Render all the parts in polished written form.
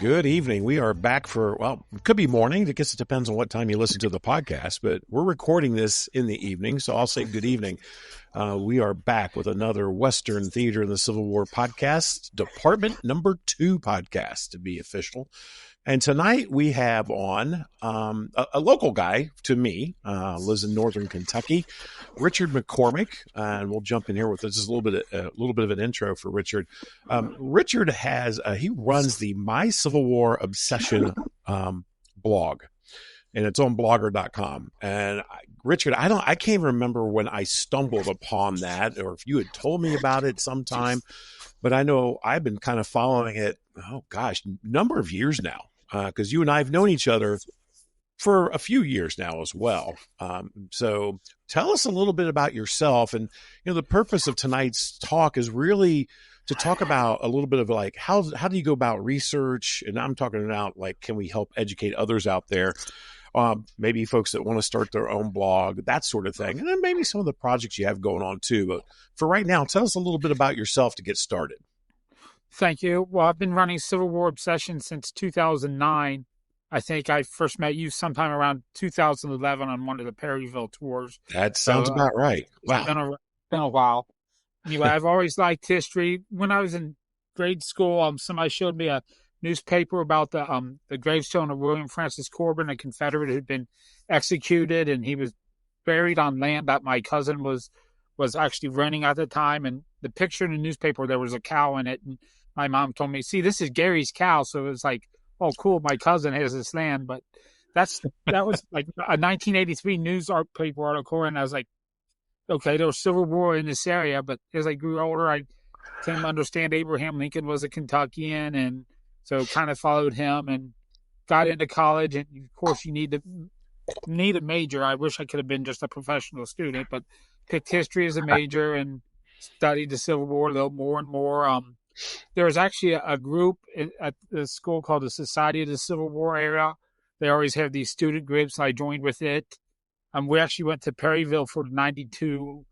Good evening. We are back for, well, it could be morning. I guess it depends on what time you listen to the podcast, but we're recording this in the evening, so I'll say good evening. We are back with another Western Theater in the Civil War podcast, Department Number 2 podcast, to be official. And tonight we have on a local guy to me, lives in Northern Kentucky, Richard McCormick, and we'll jump in here with just a little bit of an intro for Richard. Richard he runs the My Civil War Obsession blog, and it's on blogger.com. And Richard, I can't remember when I stumbled upon that, or if you had told me about it sometime, but I know I've been kind of following it. Oh gosh, number of years now. Because you and I have known each other for a few years now as well. So tell us a little bit about yourself. And, the purpose of tonight's talk is really to talk about a little bit of like, how do you go about research? And I'm talking about like, can we help educate others out there? Maybe folks that want to start their own blog, that sort of thing. And then maybe some of the projects you have going on too. But for right now, tell us a little bit about yourself to get started. Thank you. Well, I've been running Civil War Obsession since 2009. I think I first met you sometime around 2011 on one of the Perryville tours. That sounds about right. Wow. It's been a while. Anyway, I've always liked history. When I was in grade school, somebody showed me a newspaper about the gravestone of William Francis Corbin, a Confederate who had been executed, and he was buried on land that my cousin was actually renting at the time. And the picture in the newspaper, there was a cow in it, and my mom told me, see, this is Gary's cow. So it was like, oh, cool, my cousin has this land. But that was like a 1983 newspaper article. And I was like, okay, there was Civil War in this area. But as I grew older, I came to understand Abraham Lincoln was a Kentuckian. And so kind of followed him and got into college. And of course, you need a major. I wish I could have been just a professional student, but picked history as a major and studied the Civil War a little more and more. There was actually a group at the school called the Society of the Civil War Era. They always have these student groups. I joined with it. We actually went to Perryville for the 92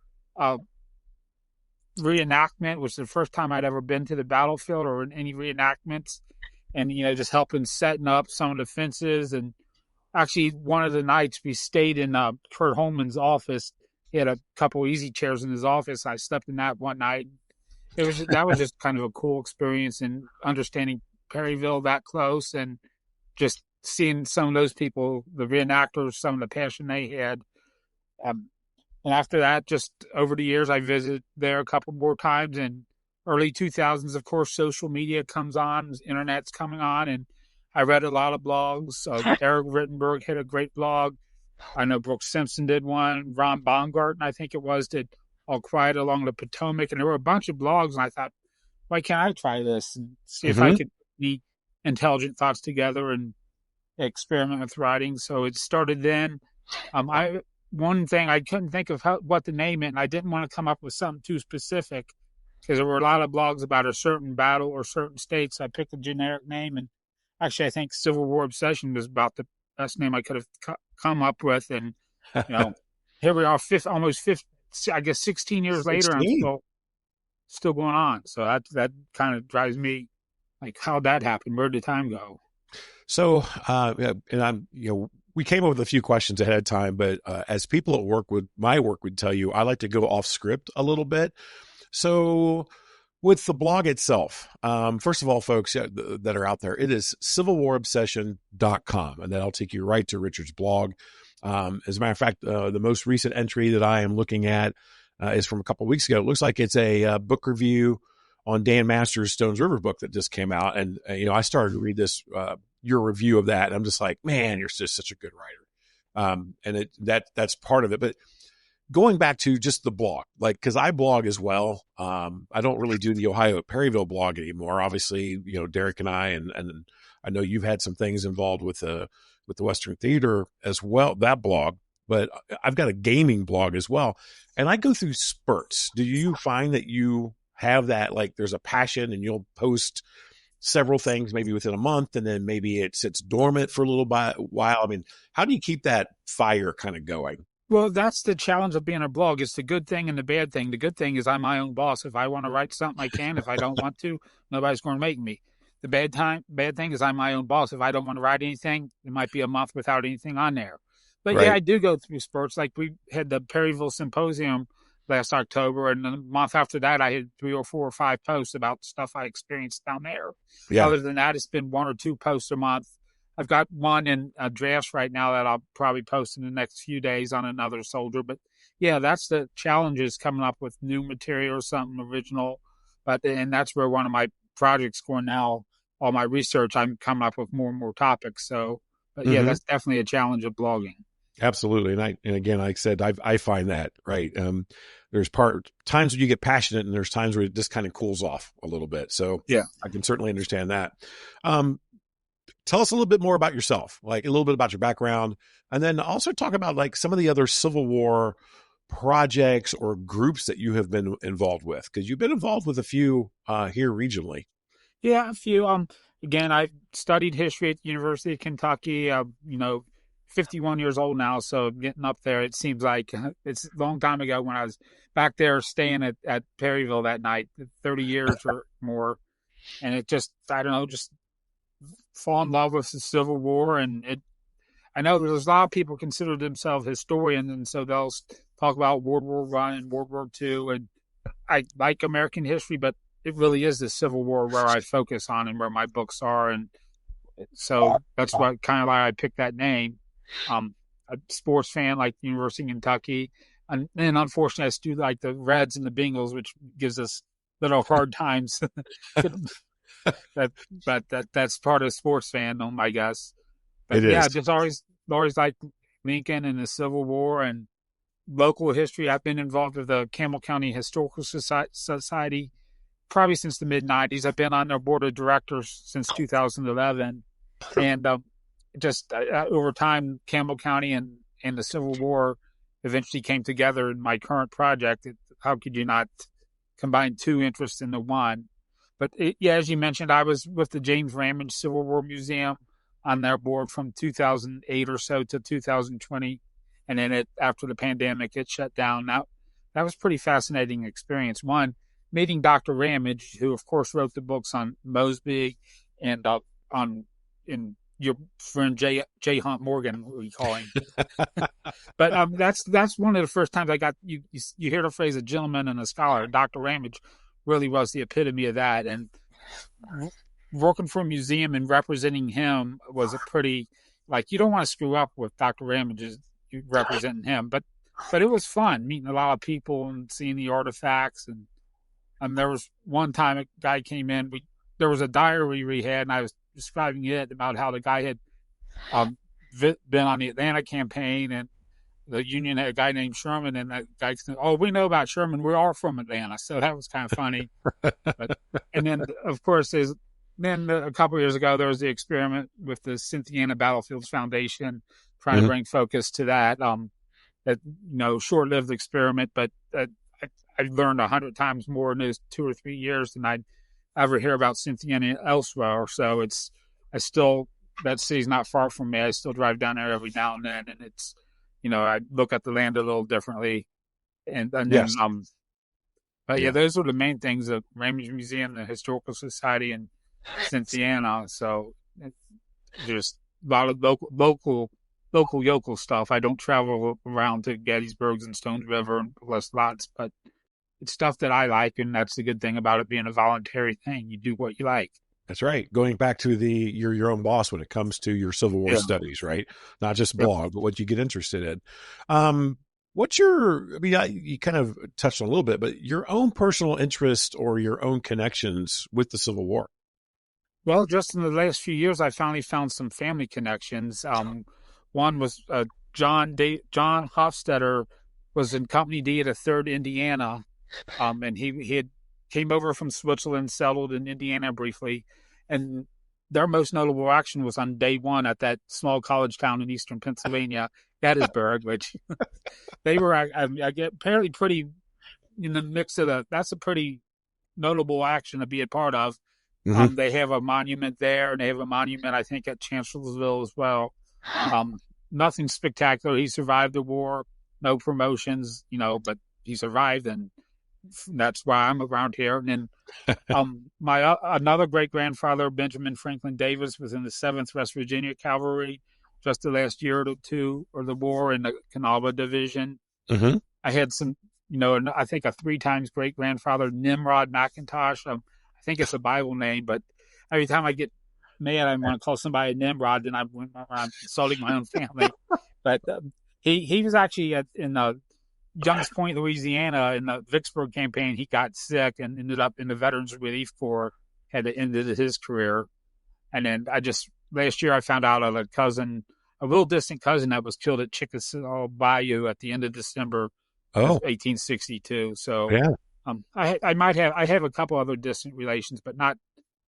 reenactment, which was the first time I'd ever been to the battlefield or in any reenactments. And, just helping setting up some of the fences. And actually, one of the nights we stayed in Kurt Holman's office. He had a couple easy chairs in his office. I slept in that one night. That was just kind of a cool experience in understanding Perryville that close and just seeing some of those people, the reenactors, some of the passion they had. And after that, just over the years, I visited there a couple more times. In early 2000s, of course, social media comes on, internet's coming on, and I read a lot of blogs. Eric Rittenberg had a great blog. I know Brooks Simpson did one. Ron Baumgarten, I think it was, did All Quiet Along the Potomac. And there were a bunch of blogs, and I thought, why can't I try this and see if I could put intelligent thoughts together and experiment with writing? So it started then. One thing, I couldn't think of what to name it, and I didn't want to come up with something too specific because there were a lot of blogs about a certain battle or certain states. I picked a generic name, and actually I think Civil War Obsession was about the best name I could have come up with. And, here we are, almost 16 years later, I'm still going on. So that kind of drives me, like, how'd that happen? Where'd the time go? So, and I'm, we came up with a few questions ahead of time, but as people at work my work would tell you, I like to go off script a little bit. So with the blog itself, first of all, folks that are out there, it is civilwarobsession.com, and that'll take you right to Richard's blog. As a matter of fact, the most recent entry that I am looking at is from a couple of weeks ago. It looks like it's a book review on Dan Masters' Stones River book that just came out. And, I started to read your review of that. And I'm just like, man, you're just such a good writer. And that's part of it. But going back to just the blog, like, cause I blog as well. I don't really do the Ohio Perryville blog anymore. Obviously, Derrick and I, and I know you've had some things involved with the Western Theater as well, that blog, but I've got a gaming blog as well. And I go through spurts. Do you find that you have that, like, there's a passion and you'll post several things maybe within a month, and then maybe it sits dormant for a little while? I mean, how do you keep that fire kind of going? Well, that's the challenge of being a blog. It's the good thing and the bad thing. The good thing is I'm my own boss. If I want to write something, I can. If I don't want to, nobody's going to make me. The bad thing is I'm my own boss. If I don't want to write anything, it might be a month without anything on there. But yeah, Right. I do go through spurts. Like we had the Perryville Symposium last October, and the month after that, I had 3 or 4 or 5 posts about stuff I experienced down there. Yeah. Other than that, it's been 1 or 2 posts a month. I've got one in drafts right now that I'll probably post in the next few days on another soldier. But yeah, that's the challenge, is coming up with new material or something original. And that's where one of my projects going now, all my research, I'm coming up with more and more topics. So, but yeah, that's definitely a challenge of blogging. Absolutely. And again, like I said, I find that, right. There's times when you get passionate, and there's times where it just kind of cools off a little bit. So yeah, I can certainly understand that. Tell us a little bit more about yourself, like a little bit about your background, and then also talk about like some of the other Civil War projects or groups that you have been involved with, because you've been involved with a few here regionally. Yeah, a few. Again, I studied history at the University of Kentucky. 51 years old now, so getting up there. It seems like it's a long time ago when I was back there staying at Perryville that night, 30 years or more. And it just, I don't know, just fall in love with the Civil War. I know there's a lot of people consider themselves historians, and so they'll talk about World War I and World War II. And I like American history, but it really is the Civil War where I focus on and where my books are. And so that's why I picked that name. A sports fan, like the University of Kentucky. And unfortunately, I still like the Reds and the Bengals, which gives us little hard times. but that's part of a sports fandom, I guess. But It yeah, is. just always like Lincoln and the Civil War and local history. I've been involved with the Campbell County Historical Society probably since the mid-'90s. I've been on their board of directors since 2011. And just over time, Campbell County and the Civil War eventually came together in my current project. How could you not combine two interests into one? But yeah, as you mentioned, I was with the James Ramage Civil War Museum on their board from 2008 or so to 2020. And then after the pandemic, it shut down. Now, that was a pretty fascinating experience. One, meeting Dr. Ramage, who of course wrote the books on Mosby and in your friend J. Hunt Morgan, we call him. But that's one of the first times I got you hear the phrase "a gentleman and a scholar." Dr. Ramage really was the epitome of that, and working for a museum and representing him was a pretty, like, you don't want to screw up with Dr. Ramage representing him, but it was fun meeting a lot of people and seeing the artifacts. And there was one time a guy came in. There was a diary we had, and I was describing it about how the guy had been on the Atlanta campaign, and the Union had a guy named Sherman, and that guy said, "Oh, we know about Sherman. We are from Atlanta." So that was kind of funny. And then, of course, a couple of years ago, there was the experiment with the Cynthiana Battlefields Foundation, trying to bring focus to that. Short-lived experiment, but I learned 100 times more in those 2 or 3 years than I'd ever hear about Cynthiana elsewhere. So that city's not far from me. I still drive down there every now and then, and it's, I look at the land a little differently. And Yes. then, but yeah, those were the main things: the Ramage Museum, the Historical Society, and Cynthiana. So there's a lot of local yokel stuff. I don't travel around to Gettysburg and Stones River and Les Lots, but it's stuff that I like, and that's the good thing about it being a voluntary thing. You do what you like. That's right. Going back to you're your own boss when it comes to your Civil War studies, right? Not just blog, but what you get interested in. You kind of touched on a little bit, but your own personal interest or your own connections with the Civil War? Well, just in the last few years, I finally found some family connections. One was John Hofstetter was in Company D at a 3rd Indiana, and he had came over from Switzerland, settled in Indiana briefly, and their most notable action was on day one at that small college town in eastern Pennsylvania, Gettysburg, which they were, I get apparently pretty in the mix of that's a pretty notable action to be a part of. They have a monument there, and they have a monument, I think, at Chancellorsville as well. Nothing spectacular. He survived the war, no promotions, but he survived, and that's why I'm around here. And then my another great grandfather, Benjamin Franklin Davis, was in the 7th West Virginia Cavalry just the last year or two of the war in the Kanawha Division. Mm-hmm. I had some, and I think a 3 times great grandfather, Nimrod McIntosh. I think it's a Bible name, but every time I get mad, I want to call somebody Nimrod, then I'm insulting my own family. But he was actually in Youngs Point, Louisiana, in the Vicksburg campaign. He got sick and ended up in the Veterans Relief Corps, had to end his career. And then last year I found out of a real distant cousin that was killed at Chickasaw Bayou at the end of December of 1862. So yeah. I have a couple other distant relations, but not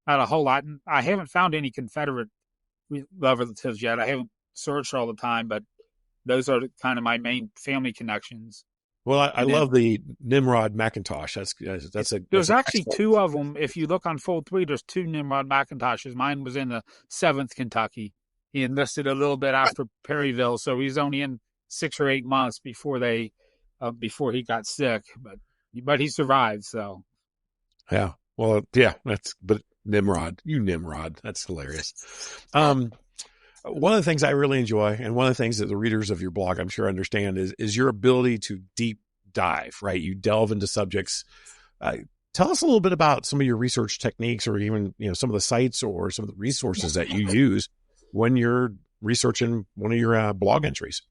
a whole lot. And I haven't found any Confederate relatives yet. I haven't searched all the time, but those are kind of my main family connections. Well, I love the Nimrod McIntosh. There's actually 2 of them. If you look on Fold 3, there's 2 Nimrod McIntoshes. Mine was in the 7th Kentucky. He enlisted a little bit after Perryville, so he's only in 6 or 8 months before before he got sick. But he survived. So yeah, well, yeah, but Nimrod, that's hilarious. One of the things I really enjoy, and one of the things that the readers of your blog, I'm sure, understand, is your ability to deep dive, right? You delve into subjects. Tell us a little bit about some of your research techniques, or even, some of the sites or some of the resources that you use when you're researching one of your blog entries.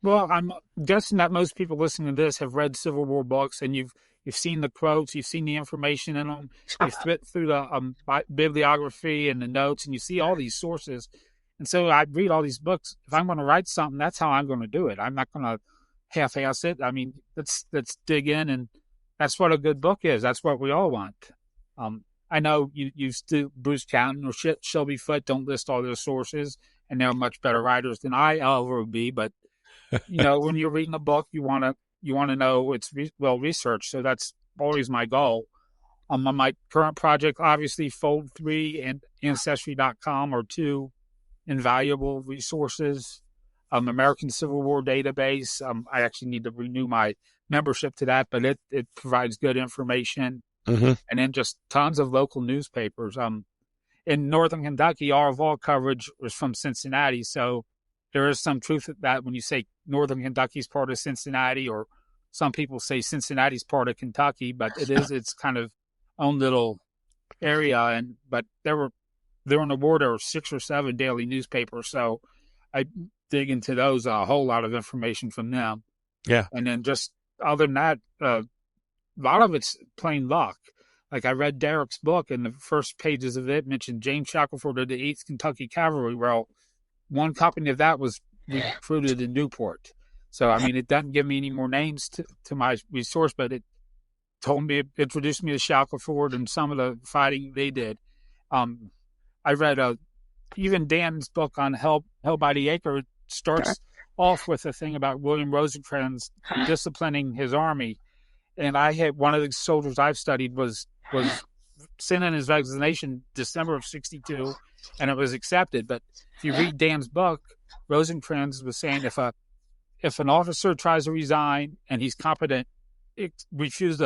Well, I'm guessing that most people listening to this have read Civil War books, and you've seen the quotes, you've seen the information in them, you've flipped through the bibliography and the notes, and you see all these sources. And so I read all these books. If I'm going to write something, that's how I'm going to do it. I'm not going to half-ass it. I mean, let's dig in, and that's what a good book is. That's what we all want. I know you still, Bruce Canton or Shelby Foote don't list all their sources, and they're much better writers than I ever would be. But when you're reading a book, you want to know it's well researched. So that's always my goal. On my current project, obviously, Fold 3 and Ancestry.com are 2 invaluable resources. American Civil War Database. I actually need to renew my membership to that, but it provides good information. Mm-hmm. And then just tons of local newspapers. In Northern Kentucky, our Vol coverage was from Cincinnati, so there is some truth to that when you say Northern Kentucky's part of Cincinnati, or some people say Cincinnati's part of Kentucky, but it's kind of own little area. But during the war, there were 6 or 7 daily newspapers, so I dig into those, a whole lot of information from them. Yeah. And then just other than that, a lot of it's plain luck. Like I read Derrick's book, and the first pages of it mentioned James Shackelford of the 8th Kentucky Cavalry. Well, one company of that was recruited in Newport. So, I mean, it doesn't give me any more names to my resource, but it introduced me to Shackelford and some of the fighting they did. I read even Dan's book on Hell by the Acre. Starts off with a thing about William Rosecrans disciplining his army. And I had one of the soldiers I've studied was sent in his resignation December of 1962, and it was accepted. But if you read Dan's book, Rosecrans was saying if an officer tries to resign and he's competent, refuse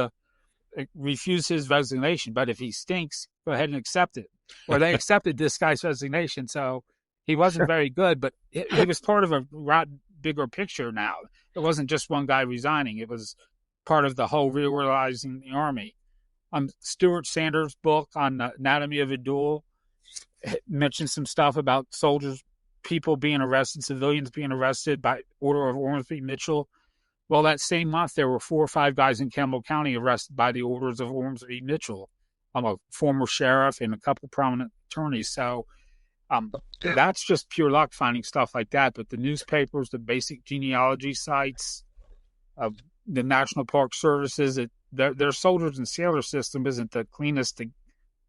his resignation. But if he stinks, go ahead and accept it. Well, they accepted this guy's resignation, so he wasn't very good, but he was part of a lot bigger picture now. It wasn't just one guy resigning. It was part of the whole reorganizing the army. Stuart Sanders' book on the anatomy of a duel mentioned some stuff about people being arrested, civilians being arrested by order of Ormsby Mitchell. Well, that same month, there were 4 or 5 guys in Campbell County arrested by the orders of Ormsby Mitchell. I'm a former sheriff and a couple prominent attorneys. So that's just pure luck finding stuff like that. But the newspapers, the basic genealogy sites, the National Park Services, their soldiers and sailor system isn't the cleanest to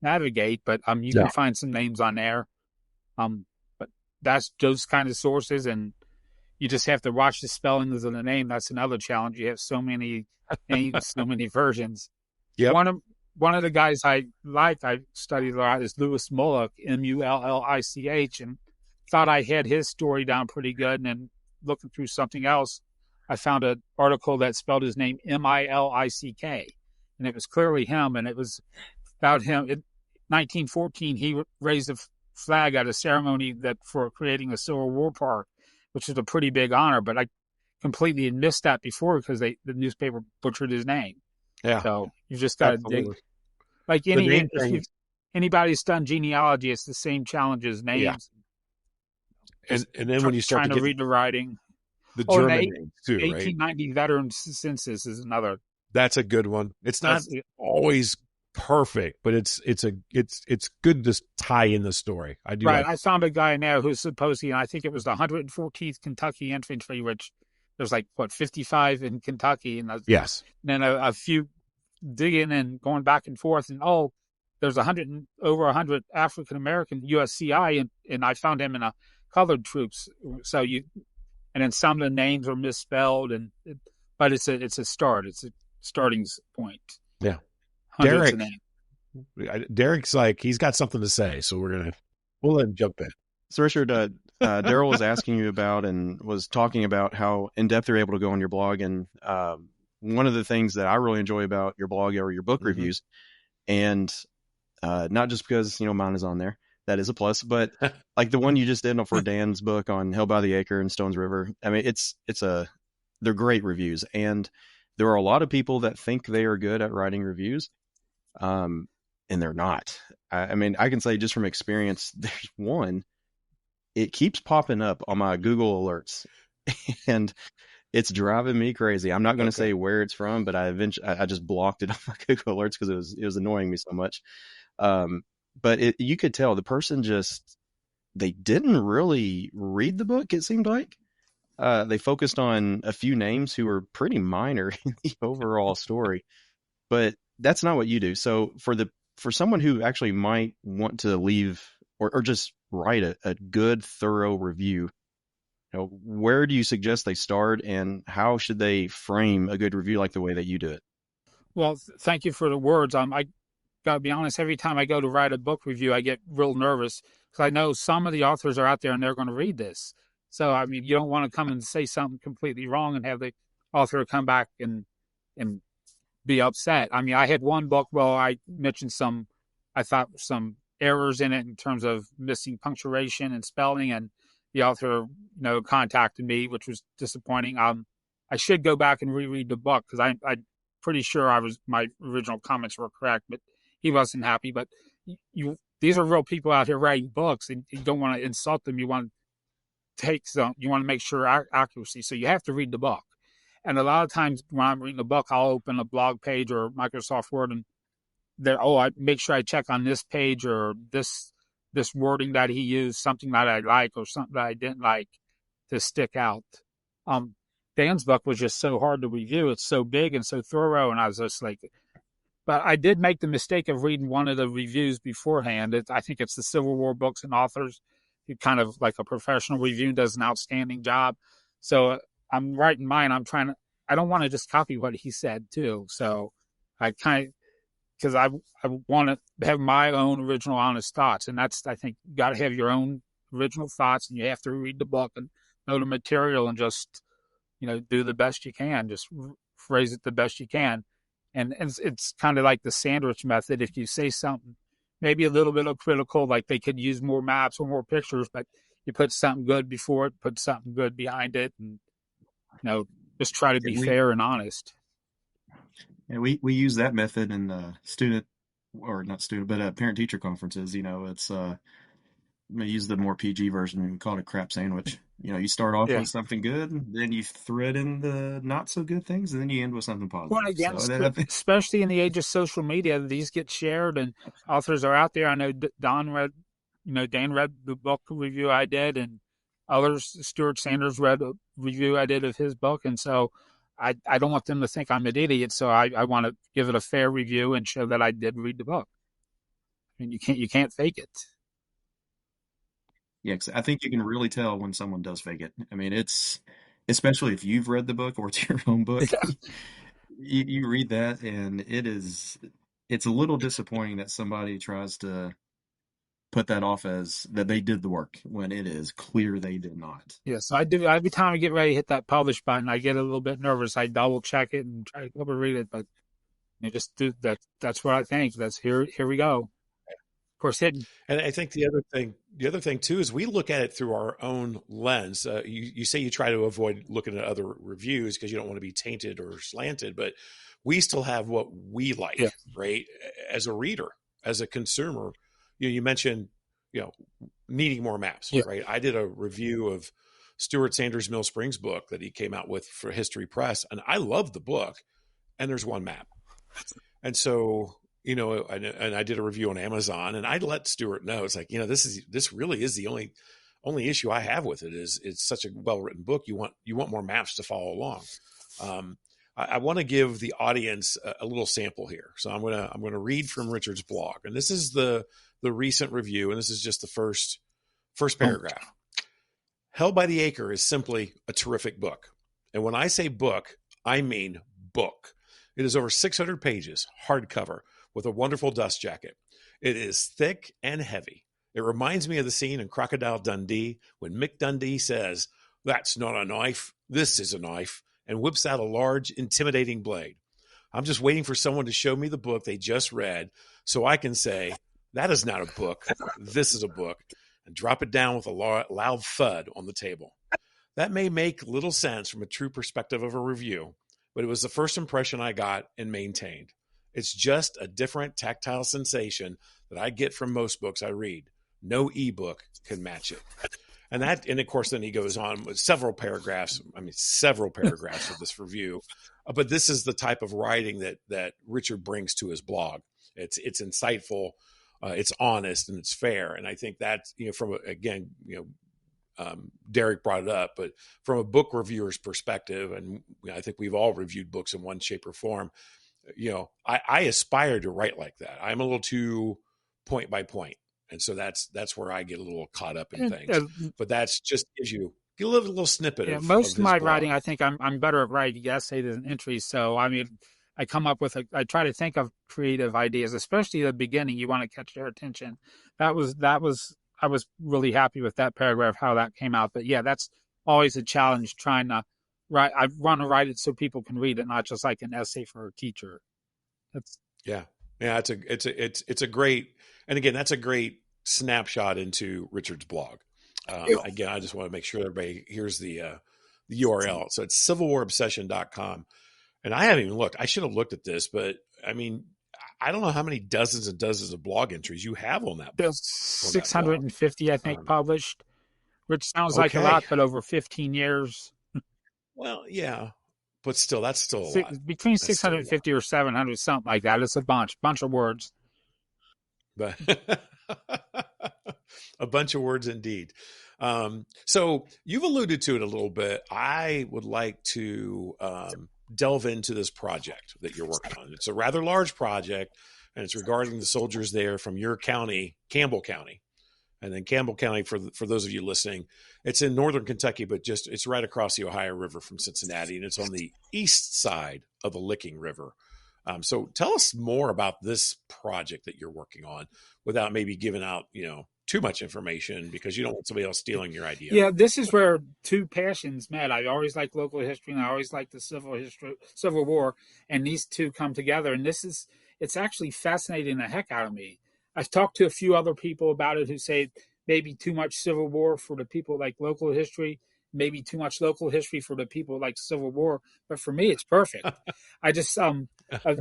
navigate, but you can find some names on there. But that's those kind of sources, and you just have to watch the spellings of the name. That's another challenge. You have so many names, so many versions. Yeah. One of the guys I studied a lot is Lewis Mullich, Mullich, and thought I had his story down pretty good. And then looking through something else, I found an article that spelled his name Milick. and it was clearly him, and it was about him. In 1914, he raised a flag at a ceremony for creating a Civil War park, which is a pretty big honor. But I completely had missed that before because the newspaper butchered his name. Yeah. So you just got to dig. Like if anybody's done genealogy, it's the same challenge as names. Yeah. And then when you start trying to read the writing, the German names too, 1890 Veterans Census is another. That's a good one. It's not always perfect, but it's good to tie in the story. I do. Right. I found a guy now who's supposedly, and I think it was the 114th Kentucky Infantry, which there's 55 in Kentucky, and yes, and then a few digging and going back and forth, and there's over 100 African American USCI, and I found him in a colored troops. So and then some of the names are misspelled, but it's a start. It's a starting point. Yeah. Derrick's he's got something to say, so we'll let him jump in. So Richard, Darryl was asking you about and was talking about how in depth you're able to go on your blog, and one of the things that I really enjoy about your blog are your book reviews, and not just because mine is on there, that is a plus, but like the one you just did for Dan's book on Hell by the Acre and Stones River. I mean, they're great reviews, and there are a lot of people that think they are good at writing reviews. And they're not. I mean, I can say just from experience, there's one, it keeps popping up on my Google alerts and it's driving me crazy. I'm not going to say where it's from, but I just blocked it on my Google alerts because it was annoying me so much. But you could tell the person they didn't really read the book. It seemed like, they focused on a few names who were pretty minor in the overall story, but that's not what you do. So for someone who actually might want to leave or just write a good, thorough review, where do you suggest they start, and how should they frame a good review like the way that you do it? Well, thank you for the words. I got to be honest, every time I go to write a book review, I get real nervous because I know some of the authors are out there and they're going to read this. So, I mean, you don't want to come and say something completely wrong and have the author come back and be upset. I mean, I had one book where I mentioned some errors in it in terms of missing punctuation and spelling, and the author, contacted me, which was disappointing. I should go back and reread the book because I'm pretty sure my original comments were correct, but he wasn't happy. But these are real people out here writing books, and you don't want to insult them. You want to make sure accuracy. So you have to read the book. And a lot of times when I'm reading a book, I'll open a blog page or Microsoft Word, and I make sure I check on this page or this wording that he used, something that I like or something that I didn't like to stick out. Dan's book was just so hard to review. It's so big and so thorough, and I was just but I did make the mistake of reading one of the reviews beforehand. I think it's the Civil War Books and Authors. He kind of like a professional review, does an outstanding job. So I'm writing mine. I don't want to just copy what he said too. So because I want to have my own original honest thoughts. And that's, I think, you got to have your own original thoughts, and you have to read the book and know the material and just, do the best you can, just phrase it the best you can. And it's kind of like the sandwich method. If you say something, maybe a little bit of critical, like they could use more maps or more pictures, but you put something good before it, put something good behind it, and, just try to be fair and honest. Yeah, we use that method in parent-teacher conferences. It's we use the more PG version. We call it a crap sandwich. You start off with something good, then you thread in the not so good things, and then you end with something positive. Well, again, especially in the age of social media, these get shared, and authors are out there. I know Dan read the book review I did, and others. Stuart Sanders read a review I did of his book, and so I don't want them to think I'm an idiot. So I want to give it a fair review and show that I did read the book. I mean, you can't fake it. Yeah, 'cause I think you can really tell when someone does fake it. I mean, it's especially if you've read the book or it's your own book. You read that, and it's a little disappointing that somebody tries to put that off as that they did the work when it is clear they did not. Yes, I do. Every time I get ready to hit that publish button, I get a little bit nervous. I double check it and try to read it, but You just do that. That's what I think. That's here we go. Of course, hidden. And I think the other thing too is we look at it through our own lens. You say you try to avoid looking at other reviews because you don't want to be tainted or slanted, but we still have what we like, Yeah. right? As a reader, as a consumer, you mentioned, needing more maps, Yeah. right? I did a review of Stuart Sanders' Mill Springs book that he came out with for History Press, and I love the book. And there's one map, and so and I did a review on Amazon, and I let Stuart know it's like, this really is the only issue I have with it is it's such a well written book. You want more maps to follow along. I want to give the audience a little sample here, so I'm gonna read from Richard's blog, and this is the recent review, and this is just the first paragraph. Held by the Acre is simply a terrific book, and when I say book, I mean book. It is over 600 pages, hardcover, with a wonderful dust jacket. It is thick and heavy. It reminds me of the scene in Crocodile Dundee when Mick Dundee says, "That's not a knife, this is a knife," and whips out a large, intimidating blade. I'm just waiting for someone to show me the book they just read so I can say, "That is not a book, this is a book," and drop it down with a loud thud on the table. That may make little sense from a true perspective of a review, but it was the first impression I got and maintained. It's just a different tactile sensation that I get from most books I read. No ebook can match it. And of course, then he goes on with several paragraphs of this review. But this is the type of writing that Richard brings to his blog. It's insightful, it's honest, and it's fair. And I think that's, Derrick brought it up, but from a book reviewer's perspective, and I think we've all reviewed books in one shape or form, I aspire to write like that. I'm a little too point by point. And so that's where I get a little caught up in things, but that's just gives you a little snippet of most of my blog. writing. I think I'm better at writing essays than entries. So, I mean, I come up with I try to think of creative ideas, especially at the beginning. You want to catch their attention. I was really happy with that paragraph, how that came out. But yeah, that's always a challenge trying to write. I want to write it so people can read it, not just like an essay for a teacher. Yeah. It's a great, and again, that's a great snapshot into Richard's blog. Again, I just want to make sure everybody hears the URL. So it's civilwarobsession.com. And I haven't even looked. I should have looked at this, but I mean, I don't know how many dozens and dozens of blog entries you have on that. There's 650, I think, published, which sounds like a lot, but over 15 years. Well, yeah, but still, that's still a lot. Between 650 or 700, something like that. It's a bunch of words. But a bunch of words indeed. So you've alluded to it a little bit. I would like to delve into this project that you're working on. It's a rather large project, and it's regarding the soldiers there from your county, Campbell County. And then Campbell County, for those of you listening, it's in northern Kentucky, but it's right across the Ohio River from Cincinnati, and it's on the east side of the Licking River. So tell us more about this project that you're working on without maybe giving out, too much information, because you don't want somebody else stealing your idea. Yeah, this is where two passions met. I always liked local history, and I always liked the Civil War, and these two come together. And it's actually fascinating the heck out of me. I've talked to a few other people about it who say maybe too much Civil War for the people like local history, maybe too much local history for the people like Civil War. But for me, it's perfect. I just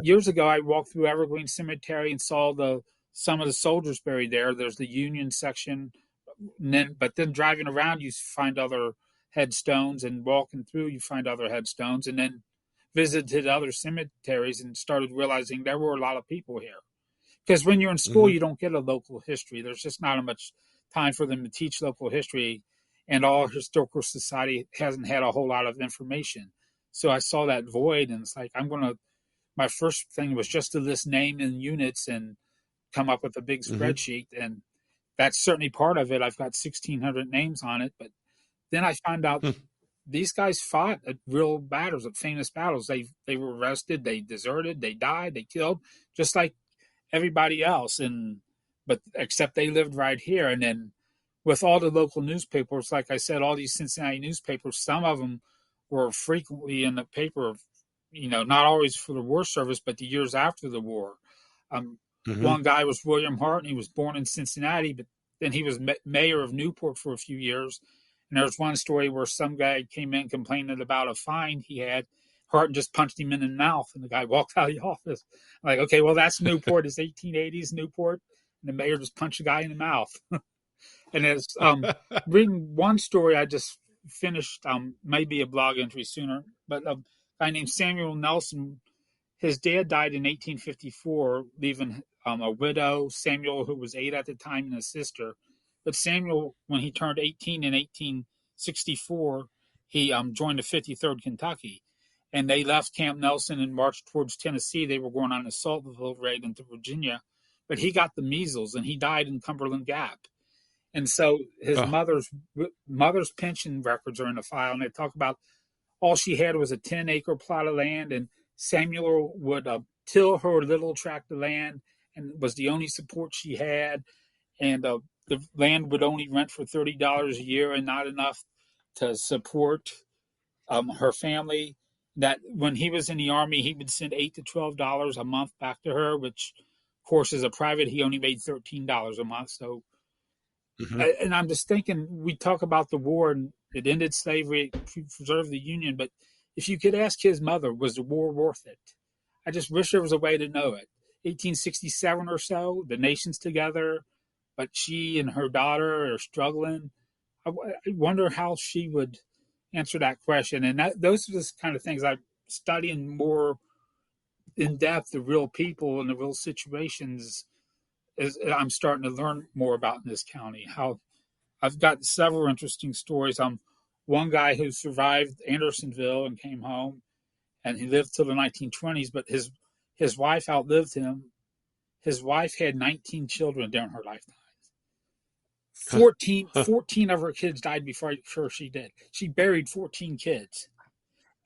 years ago, I walked through Evergreen Cemetery and saw some of the soldiers buried there. There's the Union section, but then driving around, you find other headstones, and walking through, you find other headstones, and then visited other cemeteries and started realizing there were a lot of people here. Because when you're in school, you don't get a local history. There's just not much time for them to teach local history, and all historical society hasn't had a whole lot of information. So I saw that void, and it's like, my first thing was just to list name and units and come up with a big spreadsheet. And that's certainly part of it. I've got 1,600 names on it. But then I found out these guys fought at real battles, at famous battles. They were arrested, they deserted, they died, they killed, just like everybody else. But except they lived right here. And then with all the local newspapers, like I said, all these Cincinnati newspapers, some of them were frequently in the paper not always for the war service, but the years after the war. One guy was William Hart, and he was born in Cincinnati, but then he was mayor of Newport for a few years. And there's one story where some guy came in complaining about a fine he had. Hart just punched him in the mouth, and the guy walked out of the office. I'm like, okay, well, that's Newport. It's 1880s Newport, and the mayor just punched a guy in the mouth. And it's reading one story I just finished, maybe a blog entry sooner, but a guy named Samuel Nelson. His dad died in 1854, leaving a widow, Samuel, who was 8 at the time, and a sister. But Samuel, when he turned 18 in 1864, he joined the 53rd Kentucky. And they left Camp Nelson and marched towards Tennessee. They were going on an assault raid into Virginia. But he got the measles, and he died in Cumberland Gap. And so his mother's pension records are in the file, and they talk about all she had was a 10-acre plot of land, and Samuel would till her little tract of land, and was the only support she had. And the land would only rent for $30 a year, and not enough to support her family. That when he was in the Army, he would send $8 to $12 a month back to her, which, of course, as a private, he only made $13 a month. So, and I'm just thinking, we talk about the war, and it ended slavery, it preserved the Union, but if you could ask his mother, was the war worth it? I just wish there was a way to know it. 1867 or so, the nation's together, but she and her daughter are struggling. I wonder how she would answer that question. And those are the kind of things I'm studying more in depth, the real people and the real situations, as I'm starting to learn more about in this county. How I've got several interesting stories. One guy who survived Andersonville and came home, and he lived till the 1920s, but his wife outlived him. His wife had 19 children during her lifetime. 14 of her kids died before she did. She buried 14 kids.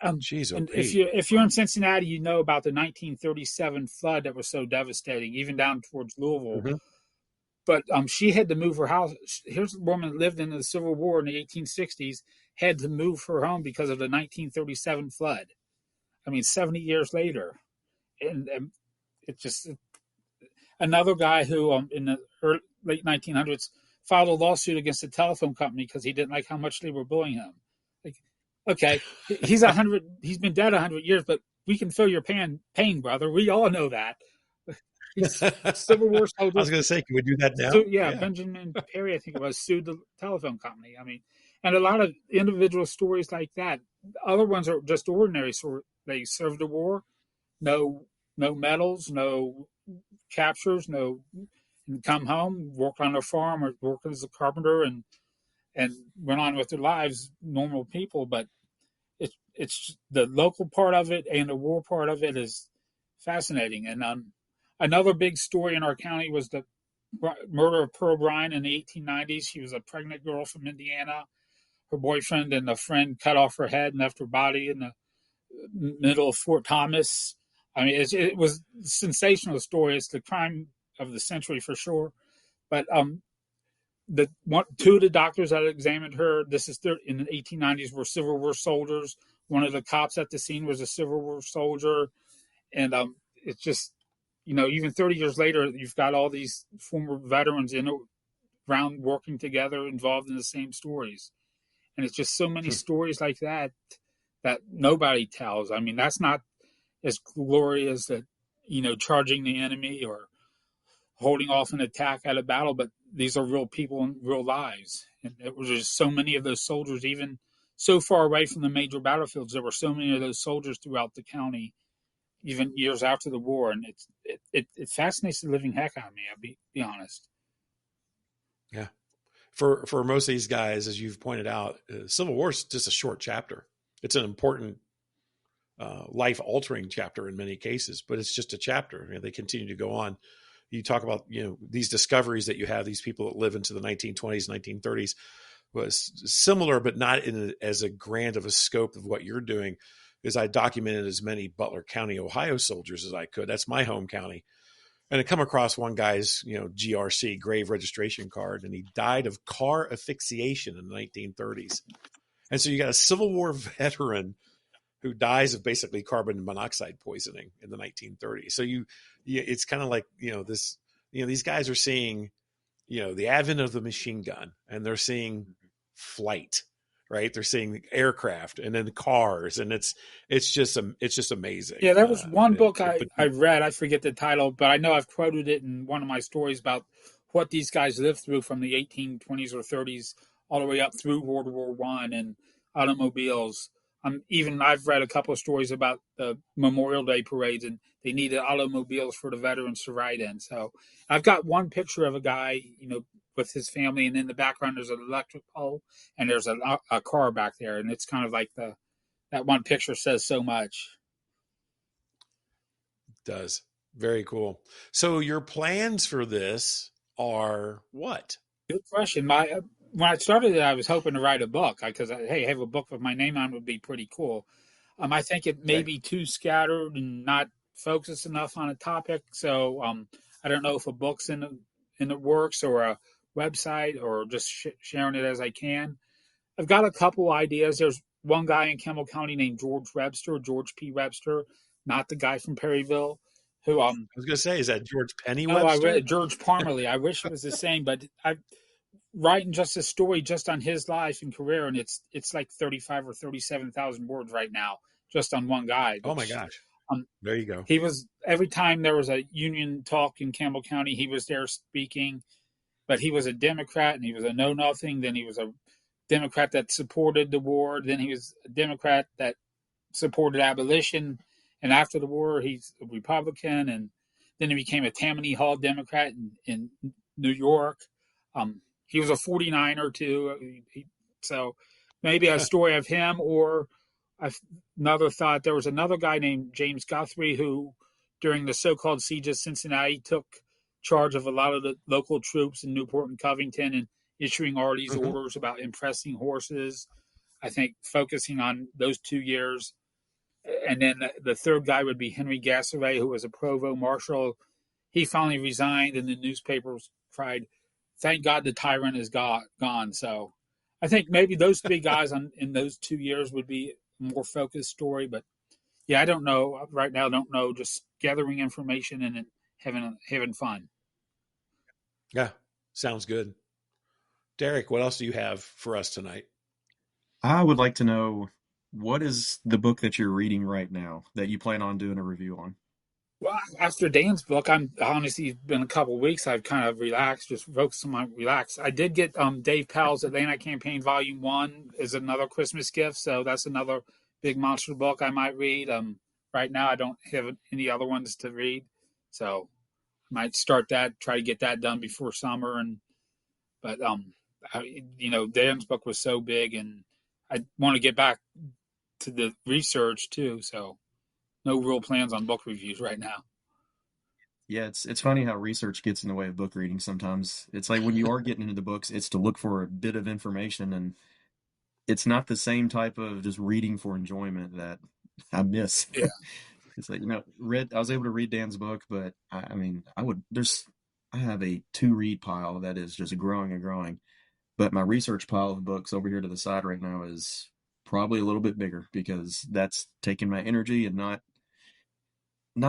Jeez, and if you're in Cincinnati, you know about the 1937 flood that was so devastating, even down towards Louisville. But she had to move her house. Here's a woman that lived in the Civil War in the 1860s, had to move her home because of the 1937 flood. I mean, 70 years later. And it's just another guy who in the late 1900s filed a lawsuit against the telephone company because he didn't like how much they were billing him. Like, okay, he's been dead 100 years, but we can feel your pain, brother. We all know that. Civil War soldiers. I was going to say, can we do that now? Benjamin Perry, I think it was, sued the telephone company. I mean, and a lot of individual stories like that. Other ones are just ordinary. So they served the war, no medals, no captures, and come home, work on a farm or work as a carpenter, and went on with their lives, normal people. But it's the local part of it and the war part of it is fascinating. And another big story in our county was the murder of Pearl Bryan in the 1890s. She was a pregnant girl from Indiana. Her boyfriend and a friend cut off her head and left her body in the middle of Fort Thomas. I mean, it was a sensational story. It's the crime of the century for sure. But two of the doctors that examined her, in the 1890s, were Civil War soldiers. One of the cops at the scene was a Civil War soldier. And it's just, even 30 years later, you've got all these former veterans around working together, involved in the same stories. And it's just so many stories like that nobody tells. I mean, that's not as glorious that, charging the enemy or holding off an attack at a battle, but these are real people and real lives. And there was just so many of those soldiers, even so far away from the major battlefields. There were so many of those soldiers throughout the county, even years after the war. And it fascinates the living heck out of me, I'll be honest. Yeah. For most of these guys, as you've pointed out, Civil War is just a short chapter. It's an important life-altering chapter in many cases, but it's just a chapter. They continue to go on. You talk about these discoveries that you have, these people that live into the 1920s, 1930s, was similar, but not in as a grand of a scope of what you're doing. Is I documented as many Butler County, Ohio soldiers as I could. That's my home county. And I come across one guy's, GRC, grave registration card, and he died of car asphyxiation in the 1930s. And so you got a Civil War veteran who dies of basically carbon monoxide poisoning in the 1930s. So it's kind of like, these guys are seeing, the advent of the machine gun, and they're seeing flight, right? They're seeing aircraft and then cars, and it's just amazing. Yeah, there was one book I But read. I forget the title, but I know I've quoted it in one of my stories about what these guys lived through from the 1820s or 30s all the way up through World War One and automobiles. Even I've read a couple of stories about the Memorial Day parades, and they needed automobiles for the veterans to ride in. So I've got one picture of a guy, with his family, and in the background there's an electric pole and there's a car back there, and it's kind of like that one picture says so much. does. Very cool. So your plans for this are what? Good question. When I started it, I was hoping to write a book because hey, have a book with my name on would be pretty cool. I think it may Okay. be too scattered and not focused enough on a topic. So I don't know if a book's in the works or a website or just sharing it as I can. I've got a couple ideas. There's one guy in Campbell County named George P. Webster, not the guy from Perryville, who I was going to say, is that George Penny no, I Webster? read George Parmalee. I wish it was the same, but I writing just a story just on his life and career, and it's like 35 or 37,000 words right now just on one guy. Oh my gosh! Um, There you go. he was every time there was a union talk in Campbell County, he was there speaking. But he was a Democrat, and he was a know nothing. Then he was a Democrat that supported the war. Then he was a Democrat that supported abolition. And after the war, he's a Republican. And then he became a Tammany Hall Democrat in New York. He was a 49er too. So maybe a story of him, or another thought. There was another guy named James Guthrie who, during the so-called siege of Cincinnati, took charge of a lot of the local troops in Newport and Covington and issuing all these orders about impressing horses. I think focusing on those 2 years. And then the third guy would be Henry Gassaway, who was a provost marshal. He finally resigned, and the newspapers cried, "Thank God the tyrant is gone." So I think maybe those three guys in those 2 years would be a more focused story. But yeah, I don't know right now. I don't know. Just gathering information and having fun. Yeah, sounds good. Derek, what else do you have for us tonight? I would like to know, what is the book that you're reading right now that you plan on doing a review on? Well, after Dan's book, I'm honestly it's been a couple of weeks. I've kind of relaxed, just focused on my relax. I did get Dave Powell's Atlanta Campaign Volume 1 is another Christmas gift, so that's another big monster book I might read. Right now I don't have any other ones to read, so I might start that, try to get that done before summer. But Dan's book was so big, and I want to get back to the research too. So no real plans on book reviews right now. Yeah, it's funny how research gets in the way of book reading sometimes. It's like when you are getting into the books, it's to look for a bit of information, and it's not the same type of just reading for enjoyment that I miss. Yeah. It's like, I was able to read Dan's book, but I mean, I have a to read pile that is just growing and growing. But my research pile of books over here to the side right now is probably a little bit bigger because that's taking my energy and not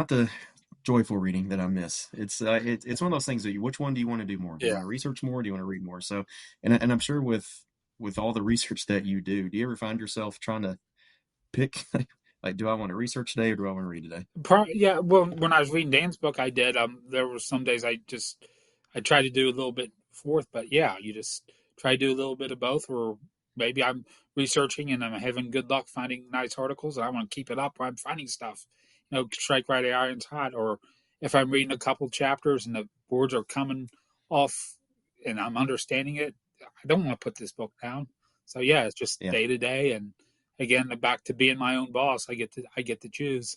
the joyful reading that I miss. It's one of those things that which one do you want to do more? Do you want to research more? Do you want to read more? So, and I'm sure with all the research that you do you ever find yourself trying to pick like, do I want to research today or do I want to read today? Yeah. Well, when I was reading Dan's book, I did. There were some days I tried to do a little bit forth, but yeah, you just try to do a little bit of both, or maybe I'm researching and I'm having good luck finding nice articles and I want to keep it up, or I'm finding stuff, strike right at iron's hot, or if I'm reading a couple chapters and the words are coming off and I'm understanding it, I don't want to put this book down. So yeah, it's just day to day, and again, back to being my own boss. I get to choose.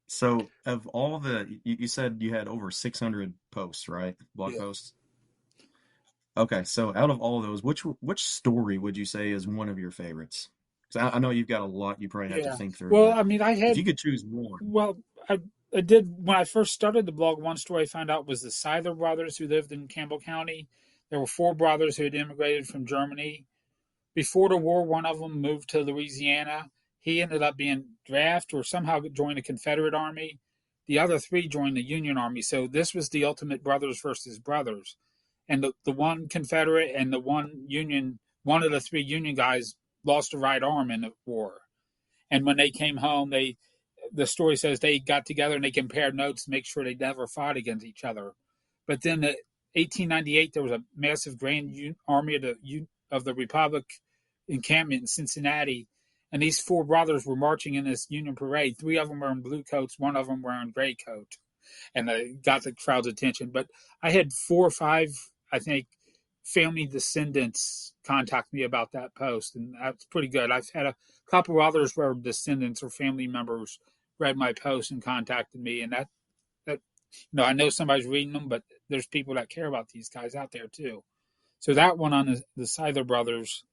So, of all you said you had over 600 posts, right? Blog posts. Okay, so out of all of those, which story would you say is one of your favorites? Because I know you've got a lot you probably have to think through. Well, I mean, if you could choose one. Well, I did when I first started the blog. One story I found out was the Seither brothers who lived in Campbell County. There were 4 brothers who had immigrated from Germany. Before the war, one of them moved to Louisiana, He ended up being drafted or somehow joined the Confederate Army. The other three joined the Union Army. So this was the ultimate brothers versus brothers. And the one Confederate and the one Union, one of the three Union guys lost a right arm in the war. And when they came home, the story says they got together and they compared notes to make sure they never fought against each other. But then in 1898, there was a massive grand army of the Republic encampment in Cincinnati. And these four brothers were marching in this Union parade. Three of them were in blue coats, one of them wearing gray coat. And they got the crowd's attention. But I had 4 or 5, I think, family descendants contact me about that post, and that's pretty good. I've had a couple of others where descendants or family members read my post and contacted me, and that I know somebody's reading them, but there's people that care about these guys out there too. So that one on the Scyther brothers,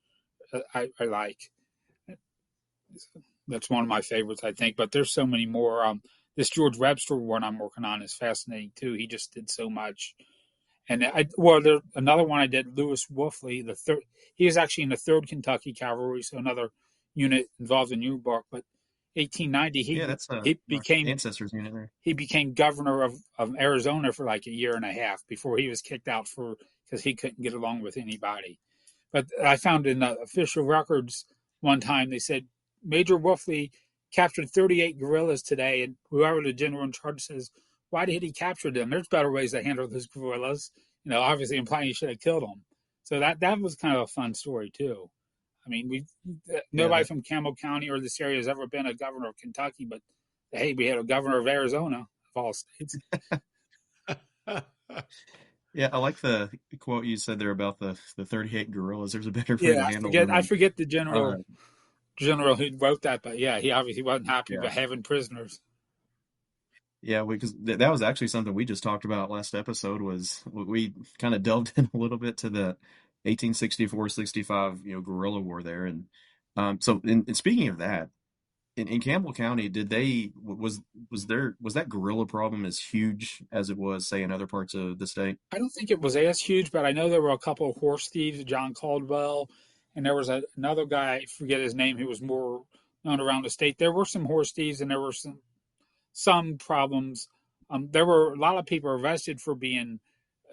I like. That's one of my favorites, I think. But there's so many more. This George Webster one I'm working on is fascinating too. He just did so much. And there's another one I did, Lewis Wolfley, the third. He was actually in the 3rd Kentucky Cavalry, so another unit involved in Newburgh. But 1890, he became ancestors unit there. He became governor of Arizona for like a year and a half before he was kicked out because he couldn't get along with anybody. But I found in the official records one time they said Major Wolfley captured 38 guerrillas today, and whoever the general in charge says, why did he capture them? There's better ways to handle those guerrillas. Obviously implying he should have killed them. So that was kind of a fun story too. I mean, nobody from Campbell County or this area has ever been a governor of Kentucky, but hey, we had a governor of Arizona of all states. Yeah, I like the quote you said there about the 38 guerrillas. There's a better way to handle them. I forget the general who wrote that, but yeah, he obviously wasn't happy about having prisoners. Yeah, because that was actually something we just talked about last episode. Was we kind of delved in a little bit to the 1864-65 guerrilla war there, and so in speaking of that, in Campbell County, was that guerrilla problem as huge as it was, say, in other parts of the state? I don't think it was as huge, but I know there were a couple of horse thieves, John Caldwell, and there was another guy, I forget his name, who was more known around the state. There were some horse thieves, and there were some problems. There were a lot of people arrested for being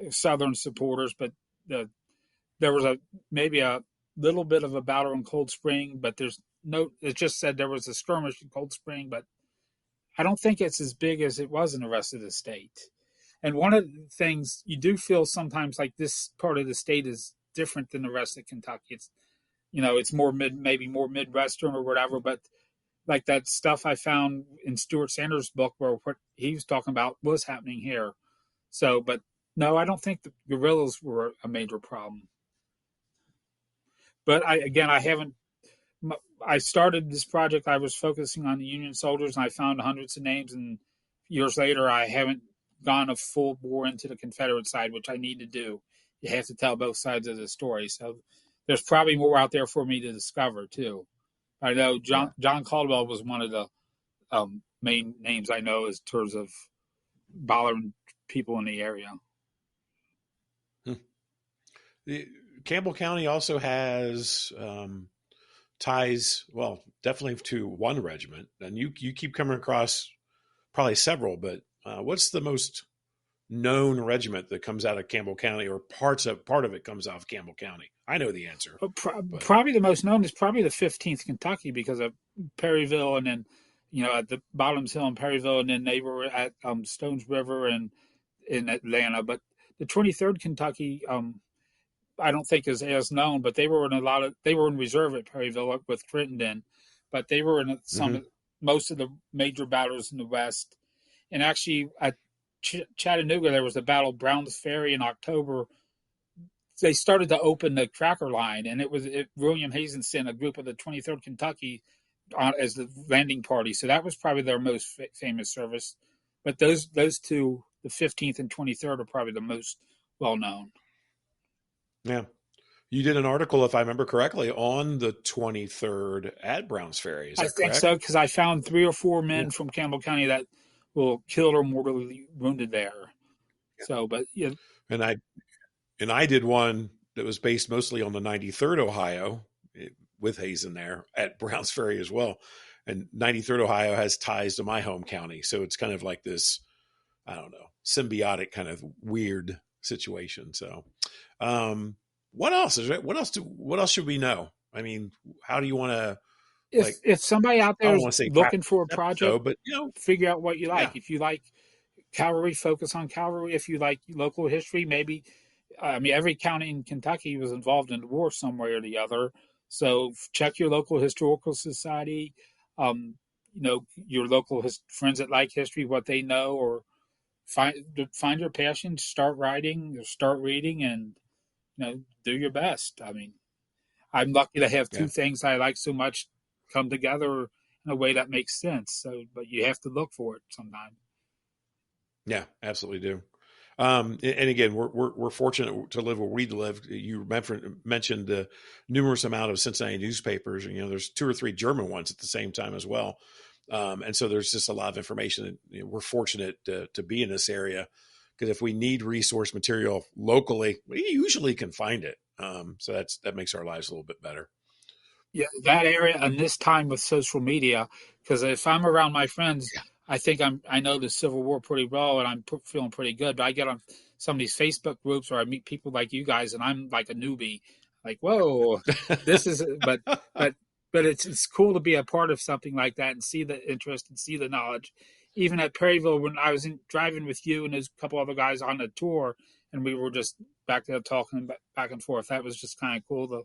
Southern supporters, but there was maybe a little bit of a battle in Cold Spring, but it just said there was a skirmish in Cold Spring, but I don't think it's as big as it was in the rest of the state. And one of the things you do feel sometimes like this part of the state is different than the rest of Kentucky. It's, it's more maybe more Midwestern or whatever, but like that stuff I found in Stuart Sanders' book where what he was talking about was happening here. So, but no, I don't think the guerrillas were a major problem. But I started this project, I was focusing on the Union soldiers, and I found hundreds of names, and years later, I haven't gone a full bore into the Confederate side, which I need to do. You have to tell both sides of the story. So there's probably more out there for me to discover, too. I know John Caldwell was one of the main names I know in terms of bothering people in the area. Campbell County also has ties, well, definitely to one regiment, and you keep coming across probably several, but what's the most known regiment that comes out of Campbell County, or part of it comes out of Campbell County? I know the answer. Probably the most known is probably the 15th Kentucky because of Perryville, and then at the Bottoms Hill in Perryville, and then they were at Stones River and in Atlanta. But the 23rd Kentucky, I don't think is as known, but they were in reserve at Perryville with Crittenden, but they were in most of the major battles in the West. And actually at Chattanooga, there was the Battle of Brown's Ferry in October. They started to open the Cracker Line, and William Hazen sent a group of the 23rd Kentucky as the landing party. So that was probably their most famous service. But those two, the 15th and 23rd, are probably the most well-known. Yeah. You did an article, if I remember correctly, on the 23rd at Browns Ferry. Is that correct? I think so, because I found 3 or 4 men from Campbell County that were killed or mortally wounded there. Yeah. So, but yeah. And I did one that was based mostly on the 93rd Ohio. with Hazen there at Browns Ferry as well. And 93rd Ohio has ties to my home county. So it's kind of like this, I don't know, symbiotic kind of weird situation. So, what else is it? What else should we know? I mean, how do you want to, If somebody out I there don't is want to say looking for a project, but figure out what you like. yeah, If you like cavalry, focus on cavalry. If you like local history, maybe. I mean, every county in Kentucky was involved in the war some way or the other. So check your local historical society. Your local friends that like history, what they know, or find your passion. Start writing, or start reading, and do your best. I mean, I'm lucky to have two yeah. things I like so much come together in a way that makes sense. So, but you have to look for it sometime. Yeah, absolutely do. And again, we're fortunate to live where we live. You mentioned the numerous amount of Cincinnati newspapers. There's 2 or 3 German ones at the same time as well. And so there's just a lot of information. We're fortunate to be in this area, because if we need resource material locally, we usually can find it. So that makes our lives a little bit better. Yeah, that area and this time with social media, because if I'm around my friends, I think I know the Civil War pretty well, and I'm feeling pretty good. But I get on some of these Facebook groups, or I meet people like you guys, and I'm like a newbie. Like, whoa, this is. But it's cool to be a part of something like that and see the interest and see the knowledge. Even at Perryville, when I was driving with you and there's a couple other guys on the tour, and we were just back there talking back and forth. That was just kind of cool to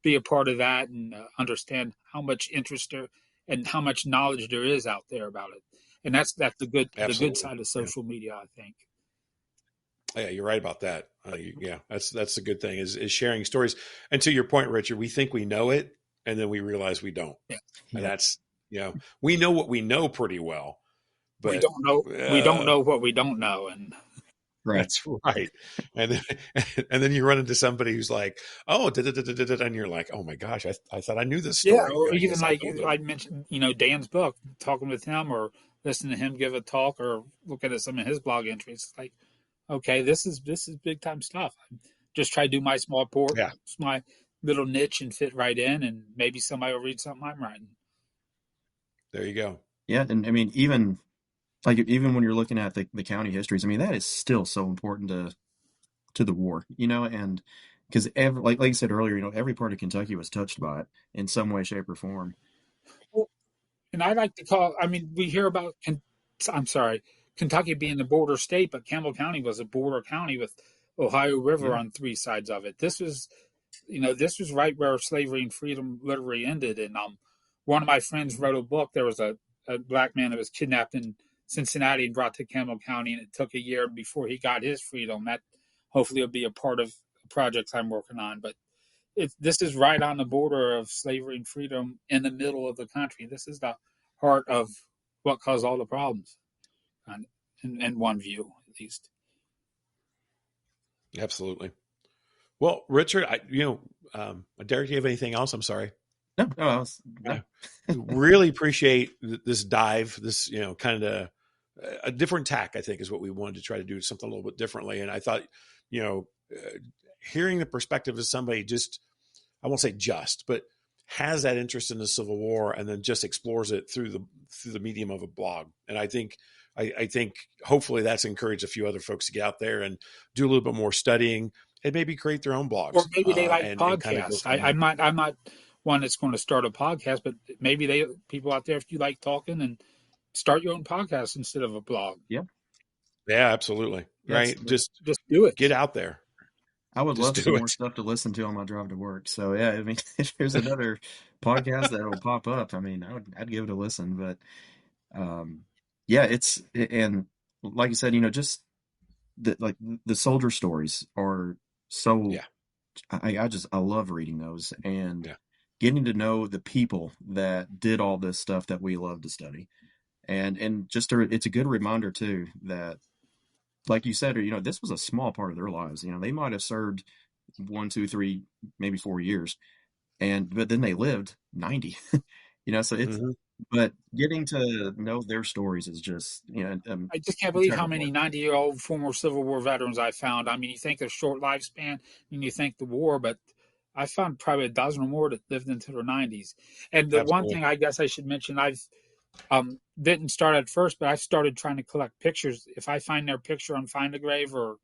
be a part of that and understand how much interest there and how much knowledge there is out there about it. And that's the good side of social media, I think. Yeah, you're right about that. That's the good thing is sharing stories. And to your point, Richard, we think we know it, and then we realize we don't. Yeah. And that's we know what we know pretty well, but we don't know what we don't know, and Right. that's right. And then you run into somebody who's like, oh, and you're like, oh my gosh, I thought I knew this story. Yeah, or even like I I mentioned, Dan's book, talking with him or listening to him give a talk or looking at some of his blog entries. It's like, okay, this is big time stuff. Just try to do my small part, Yeah. my little niche, and fit right in, and maybe somebody will read something I'm writing. There you go. Yeah, and I mean, even when you're looking at the county histories, I mean, that is still so important to the war, and because like you said earlier, every part of Kentucky was touched by it in some way, shape, or form. Well, and I like to call. I mean, we hear about. I'm sorry, Kentucky being the border state, but Campbell County was a border county with Ohio River on 3 sides of it. This was right where slavery and freedom literally ended. And one of my friends wrote a book. There was a black man that was kidnapped in Cincinnati and brought to Campbell County, and it took a year before he got his freedom. That hopefully will be a part of projects I'm working on. But this is right on the border of slavery and freedom in the middle of the country. This is the heart of what caused all the problems, in one view, at least. Absolutely. Well, Richard, Derek, do you have anything else? I'm sorry. No. Really appreciate this dive, this, kind of a different tack, I think, is what we wanted to try to do, something a little bit differently. And I thought, hearing the perspective of somebody I won't say but has that interest in the Civil War and then just explores it through the medium of a blog. And I think hopefully that's encouraged a few other folks to get out there and do a little bit more studying and maybe create their own blogs. Or maybe they like And podcasts. I'm not one that's going to start a podcast, but maybe people out there, if you like talking, and start your own podcast instead of a blog. Yeah. Yeah, absolutely. Right. Just do it. Get out there. I would love some more stuff to listen to on my drive to work. So yeah, I mean, if there's another podcast that will pop up, I mean, I'd give it a listen. But yeah, and like you said, just the soldier stories are so. Yeah. I love reading those and getting to know the people that did all this stuff that we love to study, and just it's a good reminder too that, like you said, this was a small part of their lives. They might have served 1, 2, 3, maybe 4 years, but then they lived 90. So it's. Mm-hmm. But getting to know their stories is just, I just can't believe how many 90-year-old former Civil War veterans I found. I mean, you think of short lifespan, and you think the war, but I found probably a dozen or more that lived into their 90s. And the one thing I guess I should mention, I've didn't start at first, but I started trying to collect pictures. If I find their picture on Find a Grave or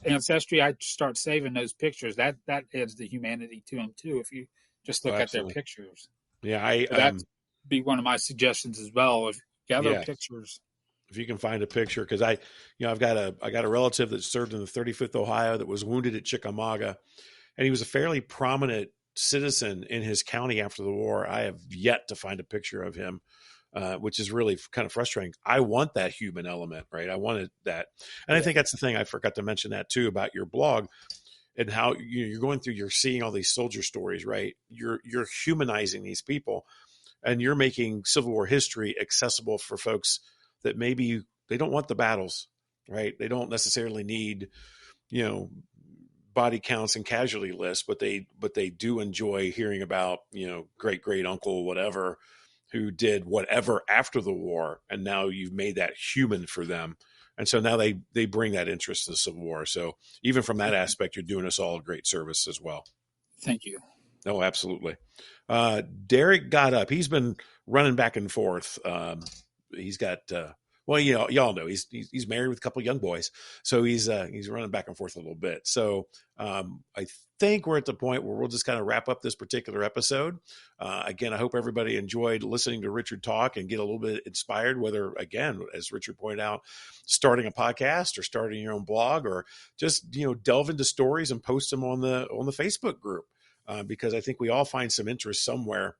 Ancestry, I start saving those pictures. That adds the humanity to them too. If you just look at their pictures, that'd be one of my suggestions as well. If gather pictures, if you can find a picture, because I've got a relative that served in the 35th Ohio that was wounded at Chickamauga, and he was a fairly prominent citizen in his county after the war. I have yet to find a picture of him. Which is really kind of frustrating. I want that human element, right? I wanted that. And I think that's the thing. I forgot to mention that too about your blog and how you're going through, you're seeing all these soldier stories, right? You're humanizing these people, and you're making Civil War history accessible for folks that maybe they don't want the battles, right? They don't necessarily need, body counts and casualty lists, but they do enjoy hearing about, great uncle, whatever, who did whatever after the war, and now you've made that human for them. And so now they bring that interest to the Civil War. So even from that aspect, you're doing us all a great service as well. Thank you. Oh, absolutely. Derrick got up. He's been running back and forth. He's got, y'all know he's married with a couple of young boys. So he's running back and forth a little bit. So I think we're at the point where we'll just kind of wrap up this particular episode. Again, I hope everybody enjoyed listening to Richard talk and get a little bit inspired, whether, again, as Richard pointed out, starting a podcast or starting your own blog, or just, delve into stories and post them on the Facebook group. Because I think we all find some interest somewhere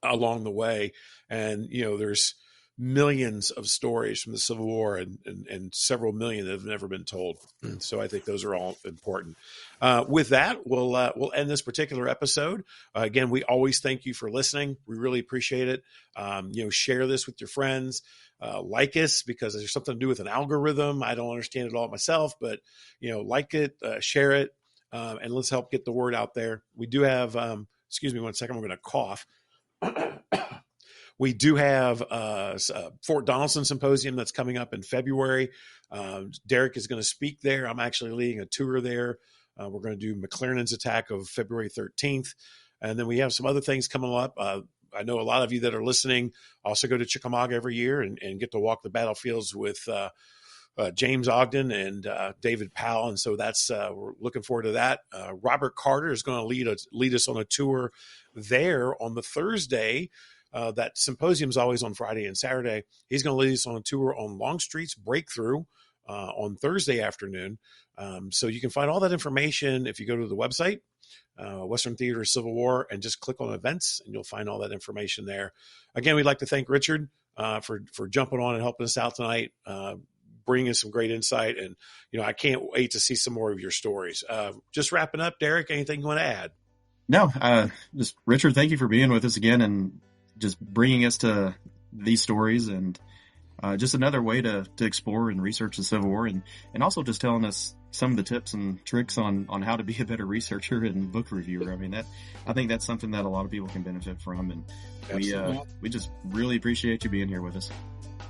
along the way. And, there's millions of stories from the Civil War and several million that have never been told. So I think those are all important. With that, we'll end this particular episode. Again, we always thank you for listening. We really appreciate it. Share this with your friends, like us, because there's something to do with an algorithm. I don't understand it all myself, but, like it, share it, and let's help get the word out there. We do have, excuse me one second, I'm going to cough. We do have Fort Donelson Symposium that's coming up in February. Derrick is going to speak there. I'm actually leading a tour there. We're going to do McClernand's attack of February 13th. And then we have some other things coming up. I know a lot of you that are listening also go to Chickamauga every year and get to walk the battlefields with James Ogden and David Powell. And so that's we're looking forward to that. Robert Carter is going to lead us on a tour there on the Thursday. That symposium is always on Friday and Saturday. He's going to lead us on a tour on Longstreet's Breakthrough on Thursday afternoon. So you can find all that information if you go to the website, Western Theater Civil War, and just click on events, and you'll find all that information there. Again, we'd like to thank Richard for jumping on and helping us out tonight, bringing us some great insight. And, I can't wait to see some more of your stories. Just wrapping up, Derrick, anything you want to add? No, just Richard, thank you for being with us again and just bringing us to these stories, and just another way to explore and research the Civil War, and also just telling us some of the tips and tricks on how to be a better researcher and book reviewer. I mean, I think that's something that a lot of people can benefit from, and we just really appreciate you being here with us.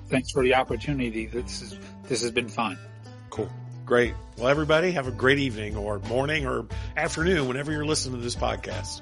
Thanks for the opportunity. This has been fun. Cool. Great. Well, everybody have a great evening or morning or afternoon whenever you're listening to this podcast.